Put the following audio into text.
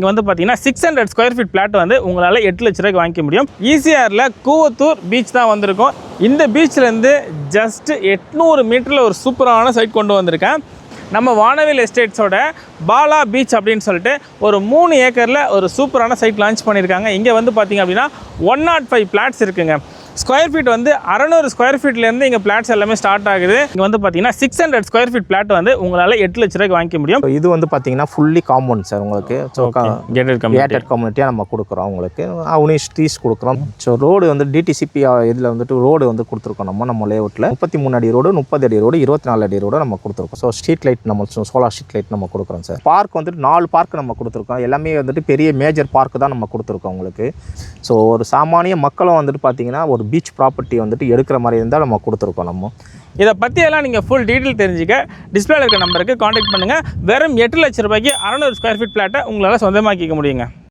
இங்கே வந்து பார்த்தீங்கன்னா 600 ஸ்கொயர் ஃபீட் பிளாட் வந்து உங்களால் 8 லட்ச ரூபாய்க்கு வாங்கிக்க முடியும். ஈசிஆரில் கூவத்தூர் பீச் தான் வந்திருக்கும். இந்த பீச்லேருந்து ஜஸ்ட் 800 மீட்டரில் ஒரு சூப்பரான சைட் கொண்டு வந்திருக்கேன். நம்ம வானவில் எஸ்டேட்ஸோட பாலா பீச் அப்படின்னு சொல்லிட்டு ஒரு 3 ஏக்கரில் ஒரு சூப்பரான சைட் லான்ச் பண்ணியிருக்காங்க. இங்கே வந்து பார்த்திங்க அப்படின்னா 105 பிளாட்ஸ் இருக்குங்க. ஸ்கொயர் ஃபீட் வந்து 600 ஸ்கொயர் ஃபீட்லேருந்து இங்கே பிளாட்ஸ் எல்லாமே ஸ்டார்ட் ஆகுது. இங்கே வந்து பார்த்தீங்கன்னா 600 ஸ்கொயர் ஃபீட் பிளாட் வந்து உங்களால் 8 லட்ச ரூபாய்க்கு வாங்கிக்க முடியும். இது வந்து பார்த்தீங்கன்னா ஃபுல்லி காம்பவுண்ட் சார் உங்களுக்கு. ஸோ கேட்டட் கம்யூனிட்டியாக நம்ம கொடுக்குறோம் உங்களுக்கு. அவனிஷ் ட்ரீஸ் கொடுக்குறோம். ஸோ ரோடு வந்து டிடிசிபி இதில் வந்துட்டு ரோடு வந்து கொடுத்துருக்கோம். நம்ம லேஅவுட்டில் 33 அடி ரோடு, 30 அடி ரோடு, 24 அடி ரோடு நம்ம கொடுத்துருக்கோம். ஸோ ஸ்ட்ரீட் லைட் நம்ம சோலார் ஸ்ட்ரீட் லைட் நம்ம கொடுக்குறோம் சார். பார்க் வந்துட்டு 4 பார்க் நம்ம கொடுத்துருக்கோம். எல்லாமே வந்துட்டு பெரிய மேஜர் பார்க் தான் நம்ம கொடுத்துருக்கோம் உங்களுக்கு. ஸோ ஒரு சாமானிய மக்களும் வந்துட்டு பார்த்தீங்கன்னா ஒரு பீச் ப்ராப்பர்ட்டி வந்துட்டு எடுக்கிற மாதிரி இருந்தால் நம்ம கொடுத்துருக்கோம். நம்ம இதை பற்றியெல்லாம் நீங்கள் ஃபுல் டீட்டெயில் தெரிஞ்சுக்க டிஸ்பிளேல இருக்க நம்பருக்கு காண்டாக்ட் பண்ணுங்கள். வெறும் 8 லட்ச ரூபாய்க்கு 600 ஸ்கொயர் ஃபீட் பிளாட்டை உங்களால் சொந்தமாக்கிக்க முடியுங்க.